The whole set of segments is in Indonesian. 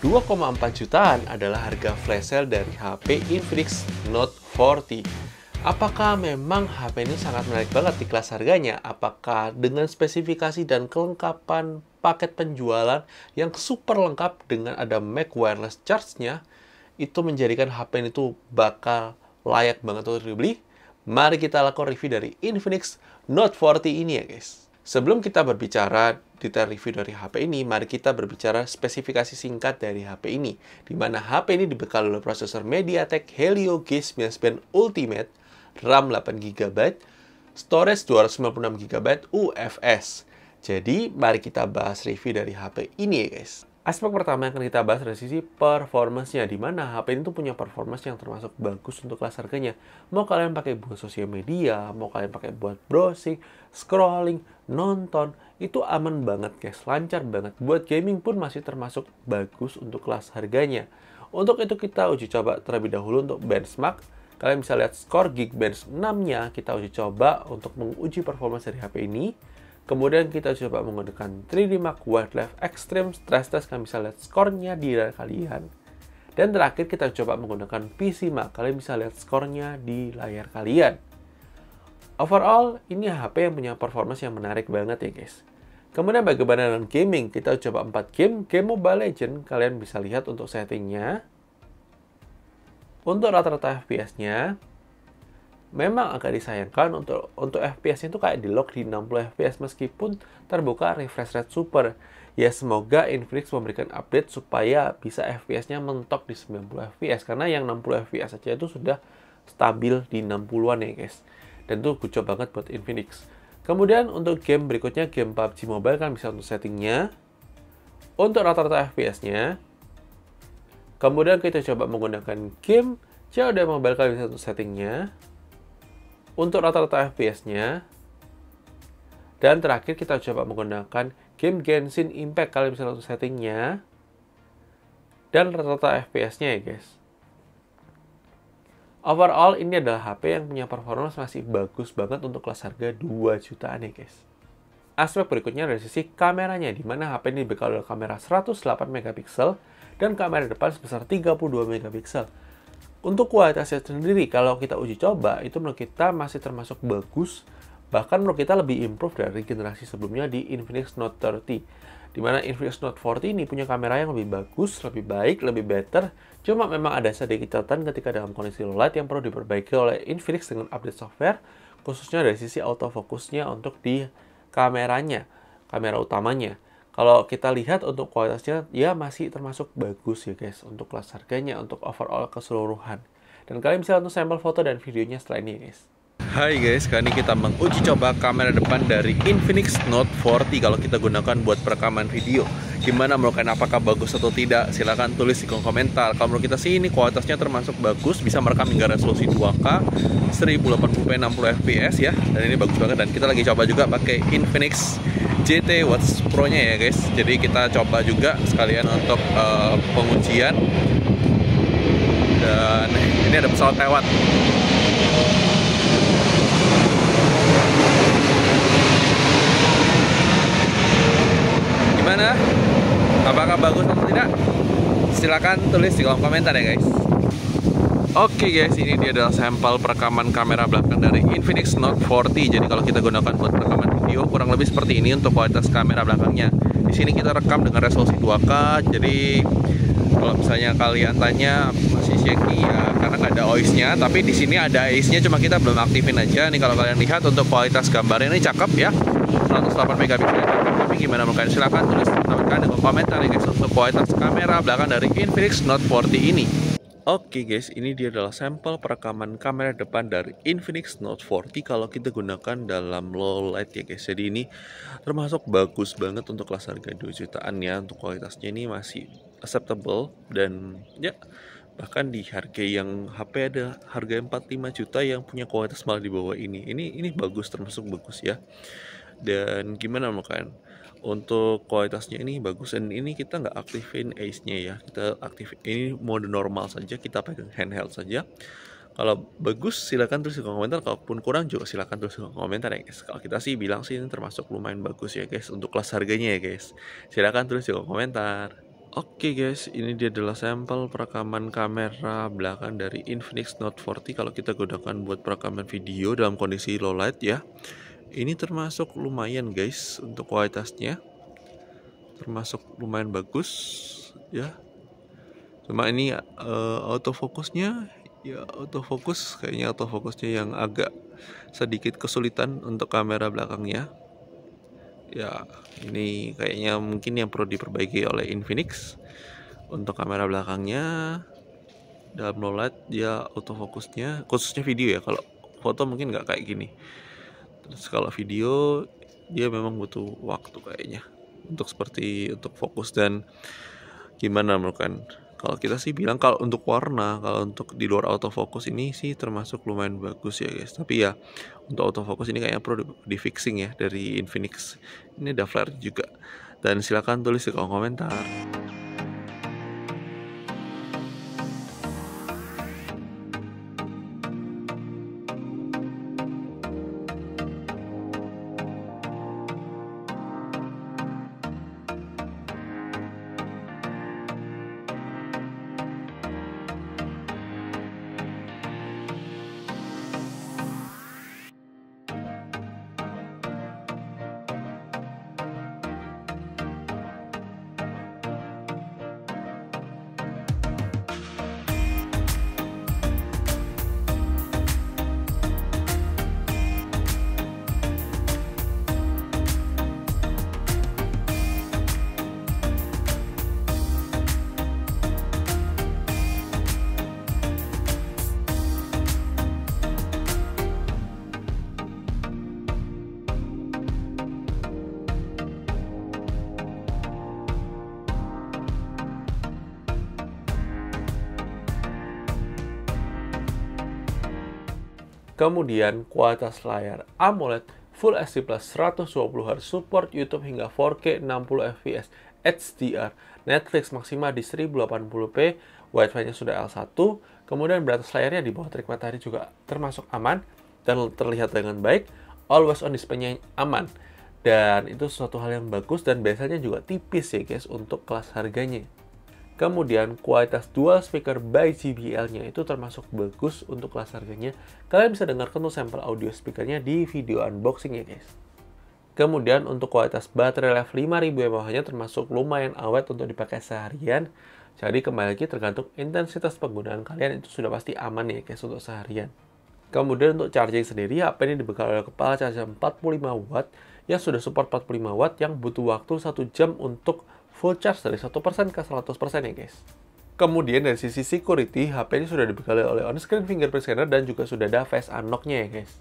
2,4 jutaan adalah harga flash sale dari HP Infinix Note 40. Apakah memang HP ini sangat menarik banget di kelas harganya? Apakah dengan spesifikasi dan kelengkapan paket penjualan yang super lengkap dengan ada Mac wireless charge-nya, itu menjadikan HP ini tuh bakal layak banget untuk dibeli? Mari kita lakukan review dari Infinix Note 40 ini ya guys. Sebelum kita berbicara detail review dari HP ini, mari kita berbicara spesifikasi singkat dari HP ini. Di mana HP ini dibekali oleh prosesor MediaTek Helio G99 Ultimate, RAM 8GB, storage 256GB UFS. Jadi, mari kita bahas review dari HP ini ya guys. Aspek pertama yang akan kita bahas dari sisi performance-nya, di mana HP ini tuh punya performance yang termasuk bagus untuk kelas harganya. Mau kalian pakai buat sosial media, mau kalian pakai buat browsing, scrolling, nonton, itu aman banget guys, lancar banget. Buat gaming pun masih termasuk bagus untuk kelas harganya. Untuk itu kita uji coba terlebih dahulu untuk benchmark. Kalian bisa lihat skor Geekbench 6-nya, kita uji coba untuk menguji performance dari HP ini. Kemudian kita coba menggunakan 3D Mark Wildlife Extreme Stress Test, kalian bisa lihat skornya di layar kalian. Dan terakhir kita coba menggunakan PC Mark, kalian bisa lihat skornya di layar kalian. Overall, ini HP yang punya performance yang menarik banget ya guys. Kemudian bagaimana dengan gaming? Kita coba 4 game Mobile Legends, kalian bisa lihat untuk settingnya. Untuk rata-rata FPS-nya, memang agak disayangkan untuk FPS-nya itu kayak di lock di 60 FPS meskipun terbuka refresh rate super. Ya semoga Infinix memberikan update supaya bisa FPS-nya mentok di 90 FPS karena yang 60 FPS saja itu sudah stabil di 60-an ya guys. Dan itu lucu banget buat Infinix. Kemudian untuk game berikutnya, game PUBG Mobile kan bisa untuk settingnya. Untuk rata-rata FPS-nya, kemudian kita coba menggunakan game COD Mobile, kalian bisa untuk settingnya. Untuk rata-rata FPS-nya. Dan terakhir kita coba menggunakan game Genshin Impact, kalian bisa untuk settingnya. Dan rata-rata FPS-nya ya guys. Overall ini adalah HP yang punya performance masih bagus banget untuk kelas harga 2 jutaan ya guys. Aspek berikutnya dari sisi kameranya, di mana HP ini dibekali oleh kamera 108 megapiksel dan kamera depan sebesar 32 megapiksel. Untuk kualitasnya sendiri, kalau kita uji coba, itu menurut kita masih termasuk bagus. Bahkan menurut kita lebih improve dari generasi sebelumnya di Infinix Note 30. Dimana Infinix Note 40 ini punya kamera yang lebih bagus, lebih baik, lebih better. Cuma memang ada sedikit catatan ketika dalam kondisi low light yang perlu diperbaiki oleh Infinix dengan update software. Khususnya dari sisi autofocusnya untuk di kameranya, kamera utamanya. Kalau kita lihat untuk kualitasnya, ya masih termasuk bagus ya guys. Untuk kelas harganya, untuk overall keseluruhan. Dan kalian bisa untuk sampel foto dan videonya setelah ini ya guys. Hai guys, kali ini kita menguji coba kamera depan dari Infinix Note 40 kalau kita gunakan buat perekaman video. Gimana menurut kalian, apakah bagus atau tidak? Silahkan tulis di kolom komentar. Kalau menurut kita sih ini kualitasnya termasuk bagus, bisa merekam hingga resolusi 2K 1080p 60 fps ya. Dan ini bagus banget, dan kita lagi coba juga pakai Infinix GT Watch Pro nya ya guys. Jadi kita coba juga sekalian untuk pengujian. Dan ini ada pesawat lewat. Gimana? Apakah bagus atau tidak? Silahkan tulis di kolom komentar ya guys. Oke guys, ini dia adalah sampel perekaman kamera belakang dari Infinix Note 40. Jadi kalau kita gunakan buat perekaman video kurang lebih seperti ini untuk kualitas kamera belakangnya. Di sini kita rekam dengan resolusi 2K. Jadi kalau misalnya kalian tanya masih shaky ya karena nggak ada OIS-nya, tapi di sini ada OIS-nya, cuma kita belum aktifin aja. Nih kalau kalian lihat untuk kualitas gambarnya ini cakep ya. 108 megapiksel cakep, tapi gimana menurut kalian? Silahkan tulis di komentar ya guys untuk kualitas kamera belakang dari Infinix Note 40 ini. Oke guys, ini dia adalah sampel perekaman kamera depan dari Infinix Note 40 kalau kita gunakan dalam low light ya guys. Jadi ini termasuk bagus banget untuk kelas harga 2 jutaan ya. Untuk kualitasnya ini masih acceptable dan ya bahkan di harga yang HP ada harga 45 juta yang punya kualitas malah di bawah ini. Ini bagus, termasuk bagus ya. Dan gimana menurut kalian? Untuk kualitasnya ini bagus, dan ini kita nggak aktifin ACE-nya ya, kita aktifin ini mode normal saja, kita pegang handheld saja. Kalau bagus silahkan tulis di kolom komentar, kalaupun kurang juga silahkan tulis di kolom komentar ya guys. Kalau kita sih bilang sih ini termasuk lumayan bagus ya guys untuk kelas harganya ya guys. Silahkan tulis di kolom komentar. Oke guys, ini dia adalah sampel perekaman kamera belakang dari Infinix Note 40 kalau kita gunakan buat perekaman video dalam kondisi low light ya. Ini termasuk lumayan guys untuk kualitasnya. Termasuk lumayan bagus ya. Cuma ini autofokusnya ya kayaknya autofokusnya yang agak sedikit kesulitan untuk kamera belakangnya. Ya, ini kayaknya mungkin yang perlu diperbaiki oleh Infinix. Untuk kamera belakangnya dalam low light dia autofokusnya, khususnya video ya. Kalau foto mungkin nggak kayak gini. Terus kalau video dia memang butuh waktu kayaknya untuk fokus dan gimana melakukan. Kalau kita sih bilang kalau untuk warna, kalau untuk di luar autofocus ini sih termasuk lumayan bagus ya guys. Tapi ya untuk autofocus ini kayaknya perlu di fixing ya dari Infinix. Ini ada flare juga. Dan silakan tulis di kolom komentar. Kemudian kualitas layar AMOLED Full HD Plus 120Hz, support YouTube hingga 4K 60fps HDR, Netflix maksimal di 1080p, Wi-Fi-nya sudah L1, kemudian batas layarnya di bawah terik matahari juga termasuk aman dan terlihat dengan baik, always on display-nya aman, dan itu suatu hal yang bagus dan biasanya juga tipis ya guys untuk kelas harganya. Kemudian kualitas dual speaker by JBL-nya itu termasuk bagus untuk kelas harganya. Kalian bisa dengarkan tuh sampel audio speakernya di video unboxing ya guys. Kemudian untuk kualitas baterai life 5000 mAh-nya termasuk lumayan awet untuk dipakai seharian. Jadi kembali lagi tergantung intensitas penggunaan kalian, itu sudah pasti aman ya guys untuk seharian. Kemudian untuk charging sendiri, HP ini dibekali oleh kepala charger 45 watt yang sudah support 45 watt yang butuh waktu 1 jam untuk full charge dari 1% ke 100% ya guys. Kemudian dari sisi security, HP ini sudah dibekali oleh on-screen fingerprint scanner dan juga sudah ada face unlock-nya ya guys.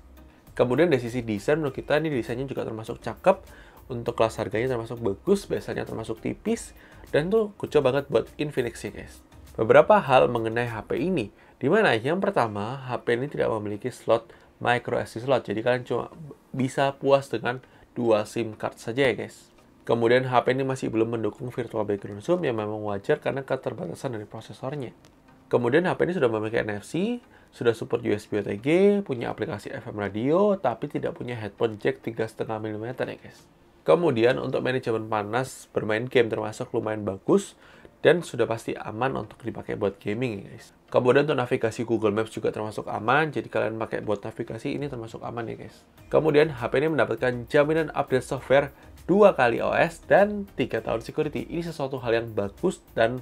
Kemudian dari sisi desain, menurut kita ini desainnya juga termasuk cakep. Untuk kelas harganya termasuk bagus, biasanya termasuk tipis, dan tuh kucel banget buat Infinix ya guys. Beberapa hal mengenai HP ini, dimana yang pertama, HP ini tidak memiliki slot micro SD slot, jadi kalian cuma bisa puas dengan 2 SIM card saja ya guys. Kemudian HP ini masih belum mendukung virtual background zoom yang memang wajar karena keterbatasan dari prosesornya. Kemudian HP ini sudah memiliki NFC, sudah support USB OTG, punya aplikasi FM radio, tapi tidak punya headphone jack 3,5 mm ya guys. Kemudian untuk manajemen panas bermain game termasuk lumayan bagus dan sudah pasti aman untuk dipakai buat gaming ya guys. Kemudian untuk navigasi Google Maps juga termasuk aman, jadi kalian pakai buat navigasi ini termasuk aman ya guys. Kemudian HP ini mendapatkan jaminan update software 2 kali OS dan 3 tahun security. Ini sesuatu hal yang bagus dan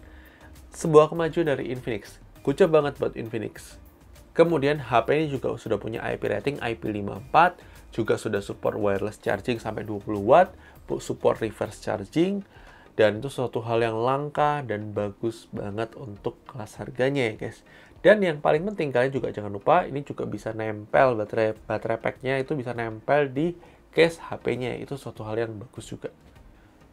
sebuah kemajuan dari Infinix. Kucel banget buat Infinix. Kemudian HP ini juga sudah punya IP rating IP54, juga sudah support wireless charging sampai 20 watt, support reverse charging, dan itu suatu hal yang langka dan bagus banget untuk kelas harganya ya guys. Dan yang paling penting kalian juga jangan lupa ini juga bisa nempel baterai pack-nya itu bisa nempel di case HP-nya, itu suatu hal yang bagus juga.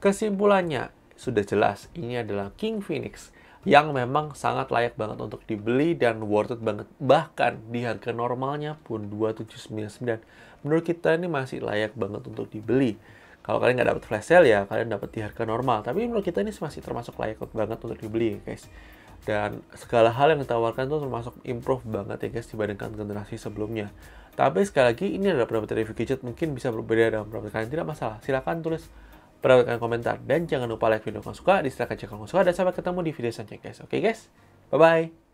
Kesimpulannya sudah jelas, ini adalah King Phoenix yang memang sangat layak banget untuk dibeli dan worth it banget. Bahkan di harga normalnya pun 2799. Menurut kita ini masih layak banget untuk dibeli. Kalau kalian nggak dapat flash sale ya kalian dapat di harga normal. Tapi menurut kita ini masih termasuk layak banget untuk dibeli ya guys. Dan segala hal yang ditawarkan itu termasuk improve banget ya guys dibandingkan generasi sebelumnya. Tapi sekali lagi ini adalah pendapat review gadget, mungkin bisa berbeda dalam pendapat kalian, tidak masalah. Silahkan tulis Berikan komentar dan jangan lupa like video kalau suka, dislike aja kalau suka, dan sampai ketemu di video selanjutnya guys. Oke guys, bye bye.